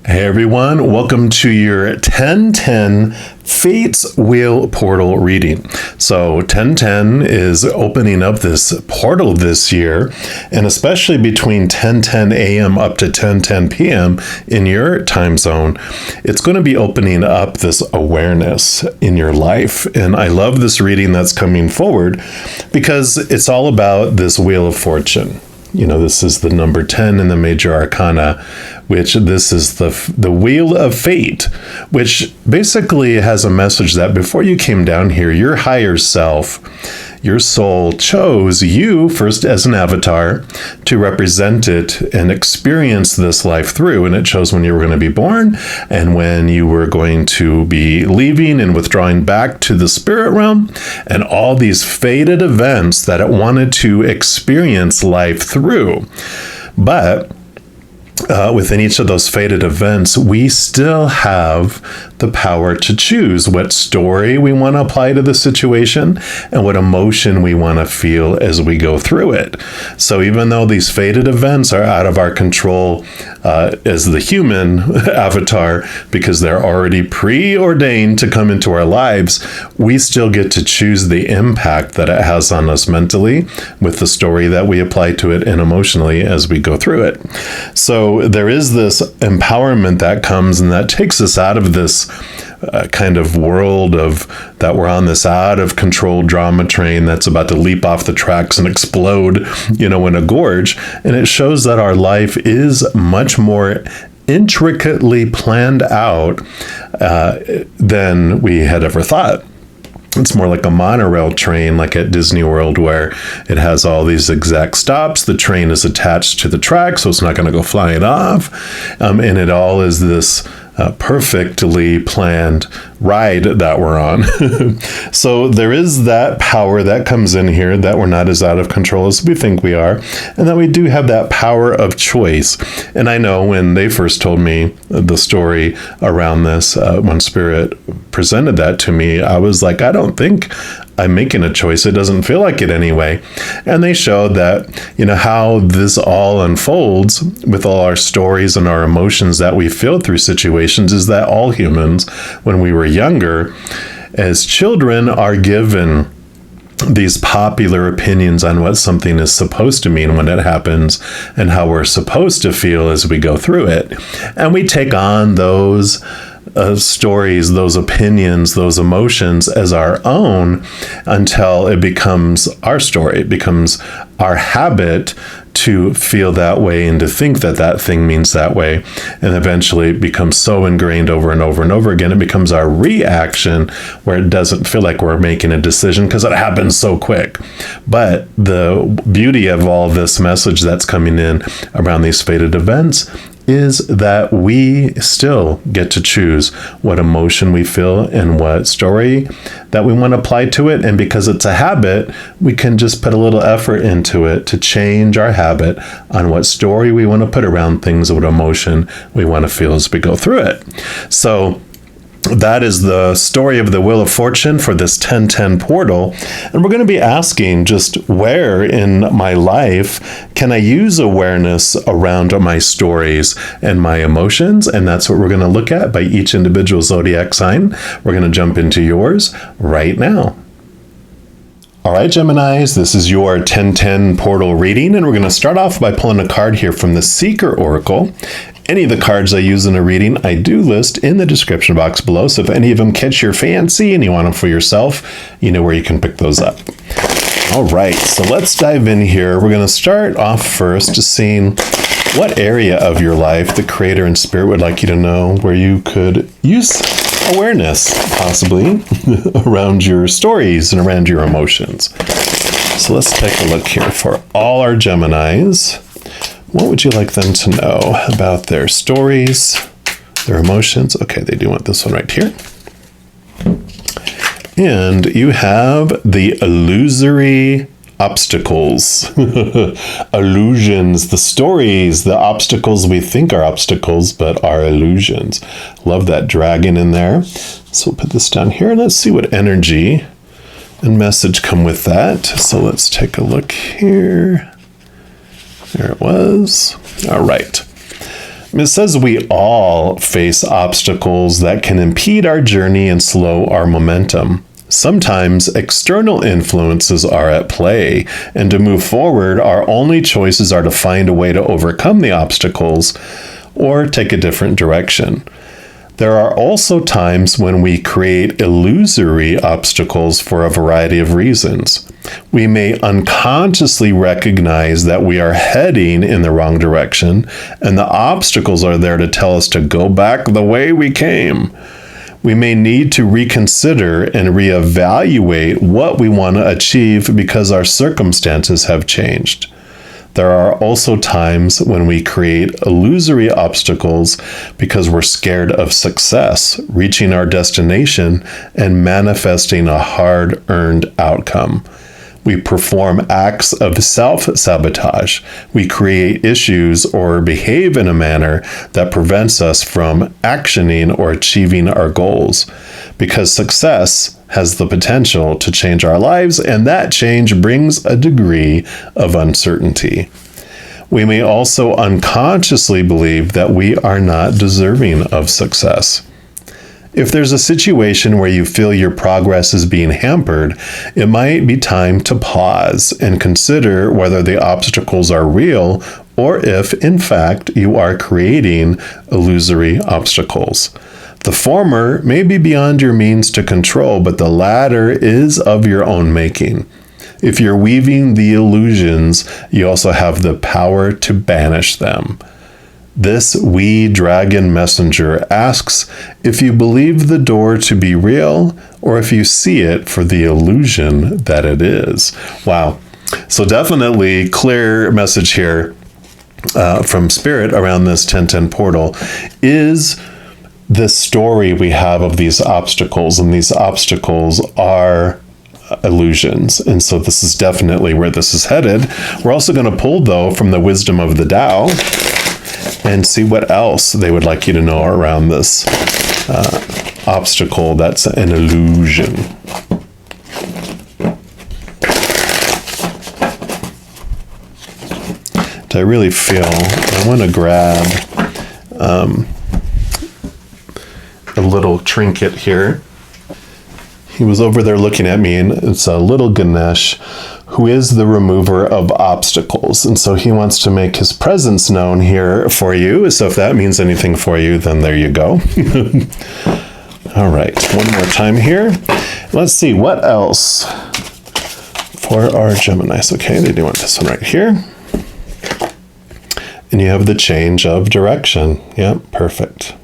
Hey everyone, welcome to your 1010 Fates Wheel Portal reading. So 1010 is opening up this portal this year, and especially between 10:10 a.m. up to 10:10 p.m. in your time zone, it's going to be opening up this awareness in your life. And I love this reading that's coming forward because it's all about this Wheel of Fortune. You know, this is the number 10 in the major arcana, which this is the Wheel of Fate, which basically has a message that before you came down here, your higher self, your soul chose you first as an avatar to represent it and experience this life through. And it chose when you were going to be born and when you were going to be leaving and withdrawing back to the spirit realm, and all these fated events that it wanted to experience life through. But within each of those fated events, we still have the power to choose what story we want to apply to the situation and what emotion we want to feel as we go through it. So even though these fated events are out of our control as the human avatar, because they're already preordained to come into our lives, we still get to choose the impact that it has on us mentally with the story that we apply to it and emotionally as we go through it. So there is this empowerment that comes and that takes us out of this kind of world of that we're on this out of control drama train that's about to leap off the tracks and explode, in a gorge. And it shows that our life is much more intricately planned out than we had ever thought. It's more like a monorail train, like at Disney World, where it has all these exact stops. The train is attached to the track, so it's not going to go flying off. And it all is this perfectly planned ride that we're on. So there is that power that comes in here, that we're not as out of control as we think we are, and that we do have that power of choice. And I know when they first told me the story around this, when Spirit presented that to me, I was like, I don't think I'm making a choice. It doesn't feel like it anyway. And they showed that, how this all unfolds with all our stories and our emotions that we feel through situations is that all humans, when we were younger, as children, are given these popular opinions on what something is supposed to mean when it happens and how we're supposed to feel as we go through it. And we take on those stories, those opinions, those emotions as our own until it becomes our story. It becomes our habit to feel that way and to think that that thing means that way. And eventually it becomes so ingrained over and over and over again, it becomes our reaction where it doesn't feel like we're making a decision because it happens so quick. But the beauty of all this message that's coming in around these fated events is that we still get to choose what emotion we feel and what story that we want to apply to it. And because it's a habit, we can just put a little effort into it to change our habit on what story we want to put around things, what emotion we want to feel as we go through it. So that is the story of the Wheel of Fortune for this 1010 portal. And we're going to be asking just where in my life can I use awareness around my stories and my emotions? And that's what we're going to look at by each individual zodiac sign. We're going to jump into yours right now. All right, Geminis, this is your 1010 portal reading, and we're going to start off by pulling a card here from the Seeker Oracle. Any of the cards I use in a reading, I do list in the description box below, so if any of them catch your fancy and you want them for yourself, you know where you can pick those up. All right, so let's dive in here. We're going to start off first just seeing what area of your life the Creator and Spirit would like you to know where you could use awareness, possibly, around your stories and around your emotions. So let's take a look here for all our Geminis. What would you like them to know about their stories, their emotions? Okay, they do want this one right here. And you have the illusory obstacles, illusions, the stories, the obstacles we think are obstacles, but are illusions. Love that dragon in there. So we'll put this down here and let's see what energy and message come with that. So let's take a look here. There it was. All right. It says we all face obstacles that can impede our journey and slow our momentum. Sometimes external influences are at play, and to move forward, our only choices are to find a way to overcome the obstacles or take a different direction. There are also times when we create illusory obstacles for a variety of reasons. We may unconsciously recognize that we are heading in the wrong direction, and the obstacles are there to tell us to go back the way we came. We may need to reconsider and reevaluate what we want to achieve because our circumstances have changed. There are also times when we create illusory obstacles because we're scared of success, reaching our destination, and manifesting a hard-earned outcome. We perform acts of self-sabotage. We create issues or behave in a manner that prevents us from actioning or achieving our goals, because success has the potential to change our lives, and that change brings a degree of uncertainty. We may also unconsciously believe that we are not deserving of success. If there's a situation where you feel your progress is being hampered, it might be time to pause and consider whether the obstacles are real or if, in fact, you are creating illusory obstacles. The former may be beyond your means to control, but the latter is of your own making. If you're weaving the illusions, you also have the power to banish them. This wee dragon messenger asks if you believe the door to be real or if you see it for the illusion that it is. Wow. So definitely clear message here from Spirit around this 1010 portal is this story we have of these obstacles, and these obstacles are illusions. And so this is definitely where this is headed. We're also going to pull, though, from the wisdom of the Tao and see what else they would like you to know around this obstacle that's an illusion. I really feel I want to grab a little trinket here. He was over there looking at me, and it's a little Ganesh who is the remover of obstacles. And so he wants to make his presence known here for you. So if that means anything for you, then there you go. All right, one more time here. Let's see what else for our Geminis. Okay, they do want this one right here. And you have the change of direction. Yep, perfect.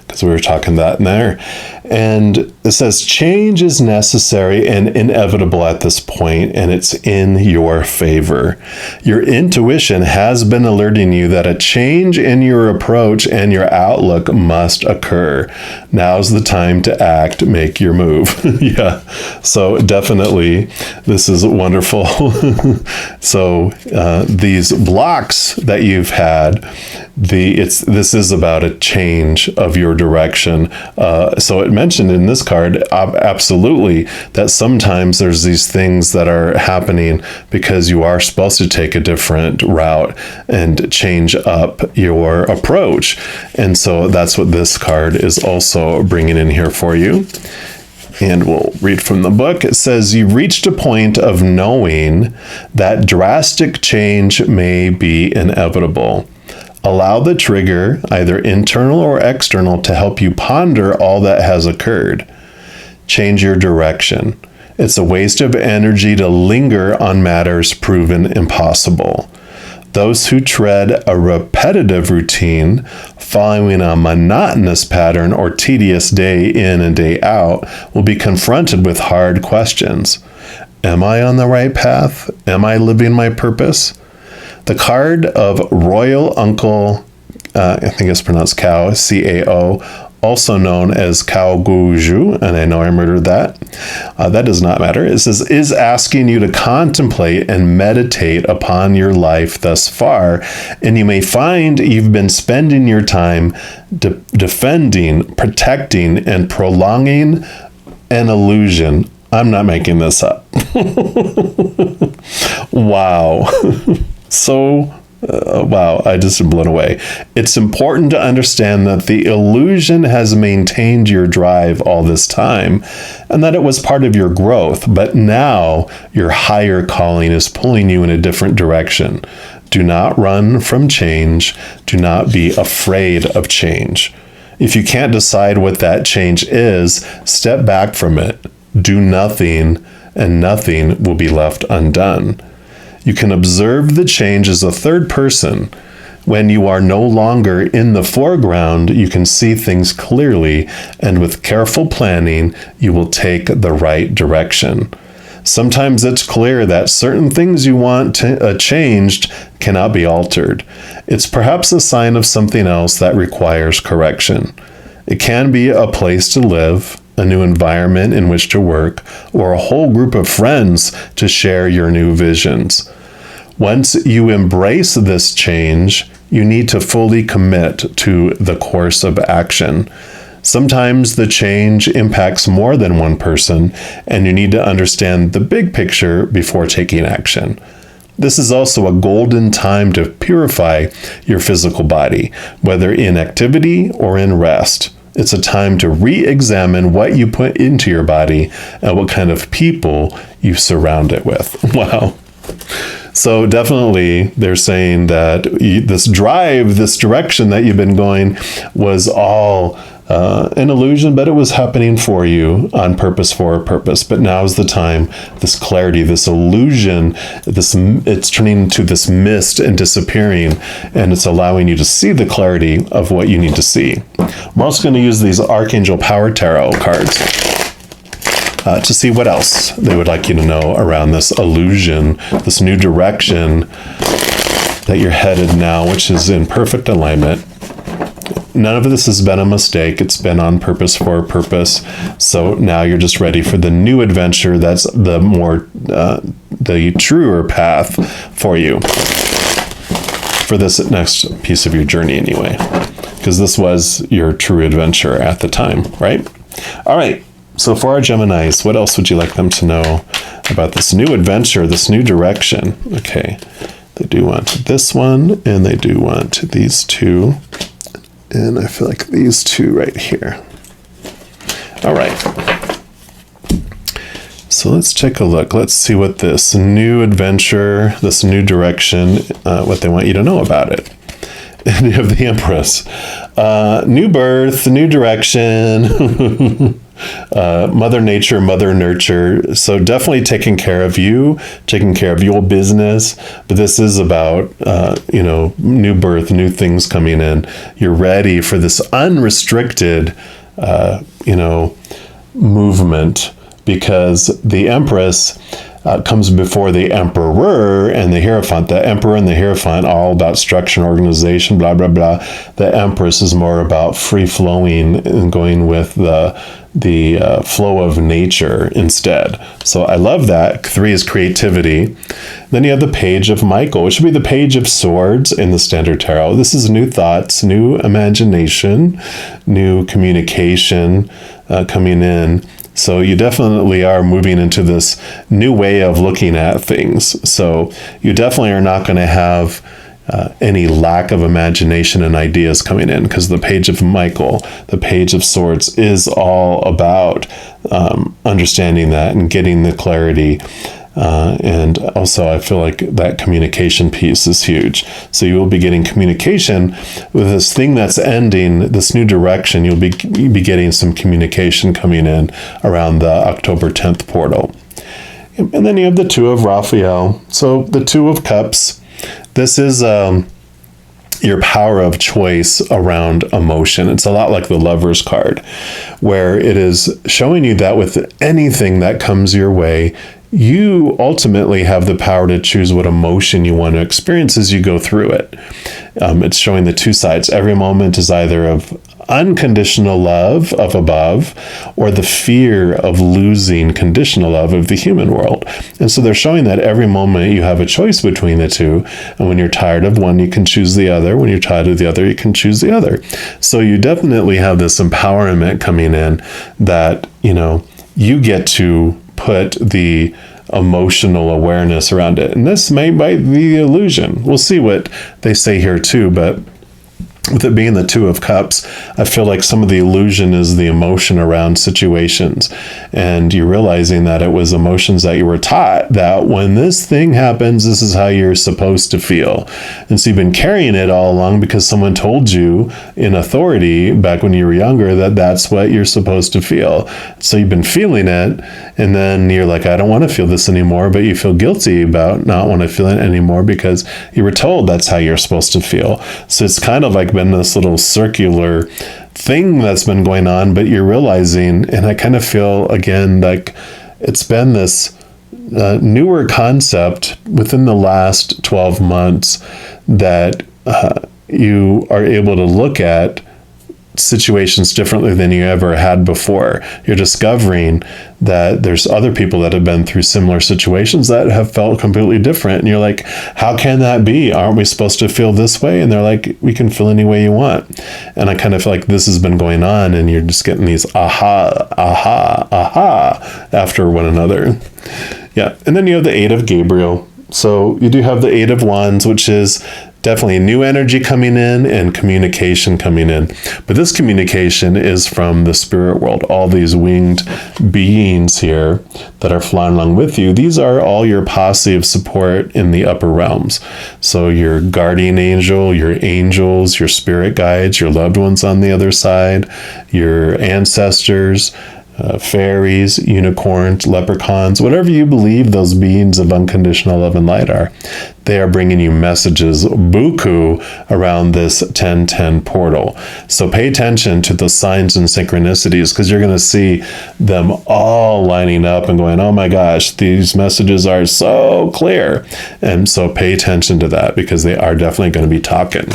Because we were talking that in there. And it says change is necessary and inevitable at this point, and it's in your favor. Your intuition has been alerting you that a change in your approach and your outlook must occur. Now's the time to act, make your move. Yeah, so definitely this is wonderful. So these blocks that you've had, this is about a change of your direction. So it mentioned in this card, absolutely, that sometimes there's these things that are happening because you are supposed to take a different route and change up your approach. And so that's what this card is also bringing in here for you. And we'll read from the book. It says, you've reached a point of knowing that drastic change may be inevitable. Allow the trigger, either internal or external, to help you ponder all that has occurred. Change your direction. It's a waste of energy to linger on matters proven impossible. Those who tread a repetitive routine, following a monotonous pattern or tedious day in and day out, will be confronted with hard questions. Am I on the right path? Am I living my purpose? The card of Royal Uncle, I think it's pronounced Cao, C-A-O, also known as Cao Guju, and I know I murdered that. That does not matter. It says, is asking you to contemplate and meditate upon your life thus far, and you may find you've been spending your time defending, protecting, and prolonging an illusion. I'm not making this up. Wow. So Wow, I just am blown away. It's important to understand that the illusion has maintained your drive all this time and that it was part of your growth, but now your higher calling is pulling you in a different direction. Do not run from change. Do not be afraid of change. If you can't decide what that change is, step back from it. Do nothing, and nothing will be left undone. You can observe the change as a third person. When you are no longer in the foreground, you can see things clearly, and with careful planning, you will take the right direction. Sometimes it's clear that certain things you want changed cannot be altered. It's perhaps a sign of something else that requires correction. It can be a place to live, a new environment in which to work, or a whole group of friends to share your new visions. Once you embrace this change, you need to fully commit to the course of action. Sometimes the change impacts more than one person, and you need to understand the big picture before taking action. This is also a golden time to purify your physical body, whether in activity or in rest. It's a time to re-examine what you put into your body and what kind of people you surround it with. Wow. So definitely they're saying that this drive, this direction that you've been going was all an illusion, but it was happening for you on purpose, for a purpose. But now is the time, this clarity, this illusion, it's turning into this mist and disappearing, and it's allowing you to see the clarity of what you need to see. We're also going to use these Archangel Power Tarot cards to see what else they would like you to know around this illusion, this new direction that you're headed now, which is in perfect alignment. None of this has been a mistake. It's been on purpose, for a purpose. So now you're just ready for the new adventure. That's the truer path for you for this next piece of your journey anyway, because this was your true adventure at the time, right? All right. So for our Geminis, what else would you like them to know about this new adventure, this new direction? Okay. They do want this one, and they do want these two. And I feel like these two right here. All right. So let's take a look. Let's see what this new adventure, this new direction, what they want you to know about it. And you have the Empress. New birth, new direction. Mother Nature, Mother Nurture. So definitely taking care of you, taking care of your business. But this is about, new birth, new things coming in. You're ready for this unrestricted, movement, because the Empress comes before the Emperor and the Hierophant. The Emperor and the Hierophant are all about structure and organization, blah, blah, blah. The Empress is more about free-flowing and going with the flow of nature instead. So I love that. 3 is creativity. Then you have the Page of Michael, which would be the Page of Swords in the Standard Tarot. This is new thoughts, new imagination, new communication coming in. So you definitely are moving into this new way of looking at things. So you definitely are not going to have any lack of imagination and ideas coming in, because the Page of Michael, the Page of Swords, is all about understanding that and getting the clarity. And also I feel like that communication piece is huge. So you will be getting communication with this thing that's ending, this new direction. You'll be getting some communication coming in around the October 10th portal. And then you have the 2 of Raphael. So the 2 of Cups, this is your power of choice around emotion. It's a lot like the Lover's card, where it is showing you that with anything that comes your way, you ultimately have the power to choose what emotion you want to experience as you go through it. It's showing the 2 sides. Every moment is either of unconditional love of above, or the fear of losing conditional love of the human world. And so they're showing that every moment you have a choice between the 2. And when you're tired of one, you can choose the other. When you're tired of the other, you can choose the other. So you definitely have this empowerment coming in that, you get to put the emotional awareness around it. And this might be the illusion. We'll see what they say here too, but with it being the Two of Cups, I feel like some of the illusion is the emotion around situations. And you're realizing that it was emotions that you were taught that when this thing happens, this is how you're supposed to feel. And so you've been carrying it all along because someone told you in authority back when you were younger that that's what you're supposed to feel. So you've been feeling it, and then you're like, I don't want to feel this anymore, but you feel guilty about not want to feel it anymore because you were told that's how you're supposed to feel. So it's kind of like been this little circular thing that's been going on, but you're realizing, and I kind of feel again like it's been this newer concept within the last 12 months that you are able to look at situations differently than you ever had before. You're discovering that there's other people that have been through similar situations that have felt completely different. And you're like, how can that be? Aren't we supposed to feel this way? And they're like, we can feel any way you want. And I kind of feel like this has been going on, and you're just getting these aha after one another. Yeah. And then you have the Eight of Gabriel. So you do have the Eight of Wands, which is definitely new energy coming in and communication coming in. But this communication is from the spirit world. All these winged beings here that are flying along with you, these are all your posse of support in the upper realms. So your guardian angel, your angels, your spirit guides, your loved ones on the other side, your ancestors, fairies, unicorns, leprechauns, whatever you believe those beings of unconditional love and light are, they are bringing you messages buku around this 1010 portal. So pay attention to the signs and synchronicities, because you're going to see them all lining up and going, oh my gosh, these messages are so clear. And so pay attention to that, because they are definitely going to be talking.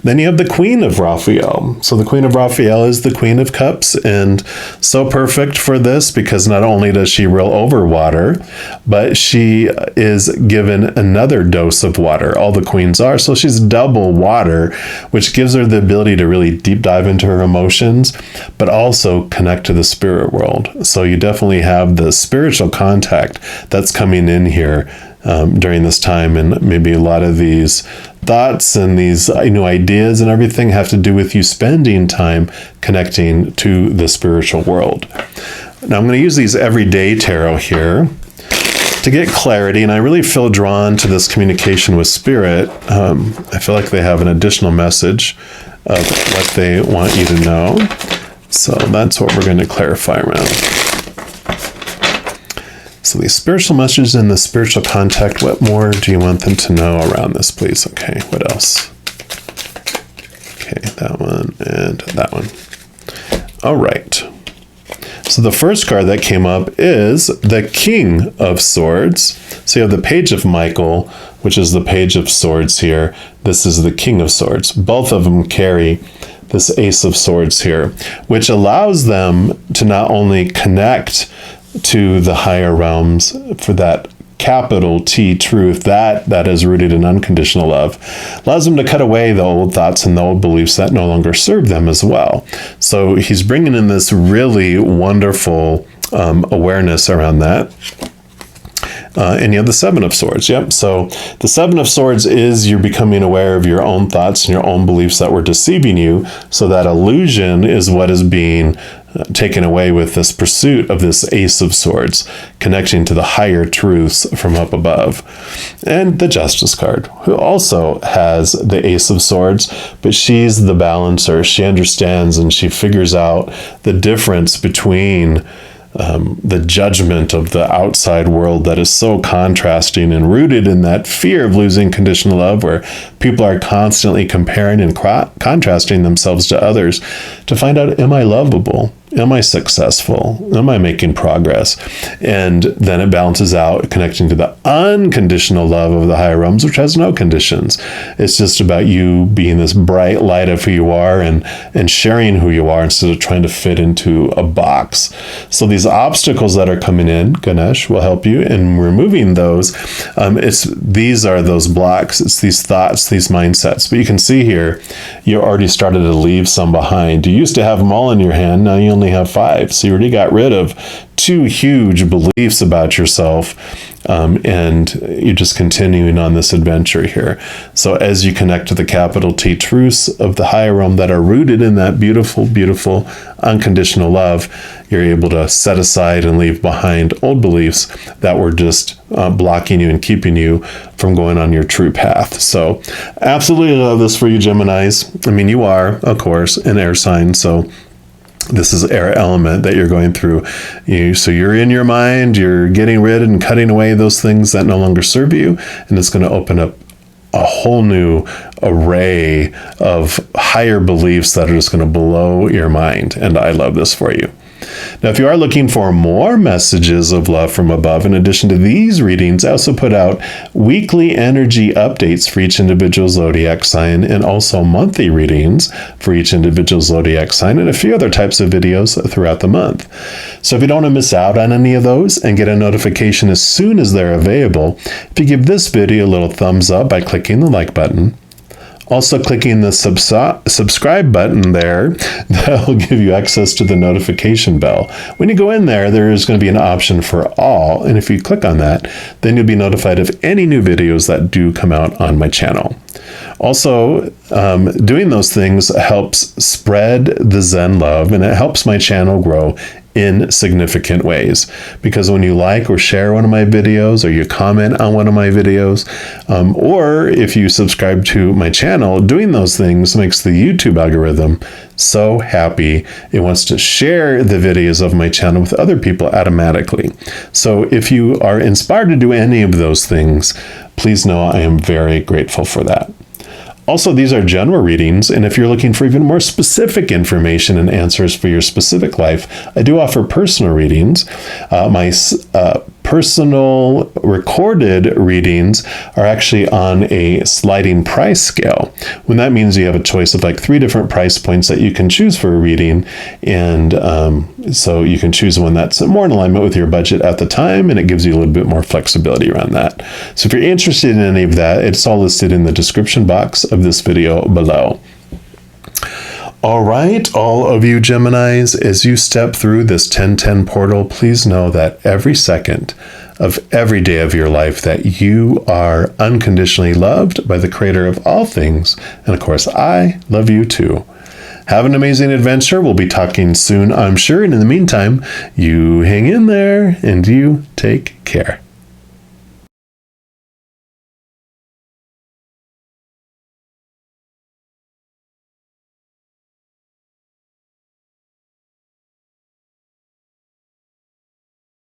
Then you have the Queen of Raphael. So the Queen of Raphael is the Queen of Cups, and so perfect for this because not only does she roll over water, but she is given another dose of water. All the queens are. So she's double water, which gives her the ability to really deep dive into her emotions, but also connect to the spirit world. So you definitely have the spiritual contact that's coming in here during this time, and maybe a lot of these thoughts and these new ideas and everything have to do with you spending time connecting to the spiritual world. Now I'm going to use these everyday tarot here to get clarity, and I really feel drawn to this communication with spirit. I feel like they have an additional message of what they want you to know. So that's what we're going to clarify around. So the spiritual messages and the spiritual contact, what more do you want them to know around this, please? Okay, what else? Okay, that one and that one. All right. So the first card that came up is the King of Swords. So you have the Page of Michael, which is the Page of Swords here. This is the King of Swords. Both of them carry this Ace of Swords here, which allows them to not only connect to the higher realms for that capital T truth that is rooted in unconditional love, allows them to cut away the old thoughts and the old beliefs that no longer serve them as well. So he's bringing in this really wonderful awareness around that. And you have the Seven of Swords. Yep. So the Seven of Swords is you're becoming aware of your own thoughts and your own beliefs that were deceiving you. So that illusion is what is being taken away with this pursuit of this Ace of Swords, connecting to the higher truths from up above. And the Justice card, who also has the Ace of Swords, but she's the balancer. She understands and she figures out the difference between the judgment of the outside world that is so contrasting and rooted in that fear of losing conditional love, where people are constantly comparing and contrasting themselves to others to find out, am I lovable? Am I successful? Am I making progress? And then it balances out, connecting to the unconditional love of the higher realms, which has no conditions. It's just about you being this bright light of who you are and sharing who you are instead of trying to fit into a box. So these obstacles that are coming in, Ganesh will help you in removing those. These are those blocks. It's these thoughts, these mindsets. But you can see here, you already started to leave some behind. You used to have them all in your hand. Now you only only have 5. So you already got rid of 2 huge beliefs about yourself, and you're just continuing on this adventure here. So as you connect to the capital T truths of the higher realm that are rooted in that beautiful, beautiful unconditional love, you're able to set aside and leave behind old beliefs that were just blocking you and keeping you from going on your true path. So absolutely love this for you, Geminis. I mean, you are, of course, an air sign, so this is air element that you're going through. So you're in your mind, you're getting rid and cutting away those things that no longer serve you, and it's going to open up a whole new array of higher beliefs that are just going to blow your mind. And I love this for you. Now, if you are looking for more messages of love from above, in addition to these readings, I also put out weekly energy updates for each individual zodiac sign, and also monthly readings for each individual zodiac sign, and a few other types of videos throughout the month. So if you don't want to miss out on any of those and get a notification as soon as they're available, if you give this video a little thumbs up by clicking the like button, also clicking the subscribe button there, that'll give you access to the notification bell. When you go in there, there is going to be an option for all, and if you click on that, then you'll be notified of any new videos that do come out on my channel. Also, doing those things helps spread the Zen love, and it helps my channel grow in significant ways, because when you like or share one of my videos, or you comment on one of my videos, or if you subscribe to my channel, doing those things makes the YouTube algorithm so happy. It wants to share the videos of my channel with other people automatically. So if you are inspired to do any of those things, please know I am very grateful for that. Also, these are general readings, and if you're looking for even more specific information and answers for your specific life, I do offer personal readings. My personal recorded readings are actually on a sliding price scale. When that means you have a choice of like 3 different price points that you can choose for a reading, and so you can choose one that's more in alignment with your budget at the time, and it gives you a little bit more flexibility around that. So if you're interested in any of that, it's all listed in the description box of this video below. All right, all of you Geminis, as you step through this 1010 portal, please know that every second of every day of your life that you are unconditionally loved by the creator of all things. And of course, I love you too. Have an amazing adventure. We'll be talking soon, I'm sure. And in the meantime, you hang in there and you take care.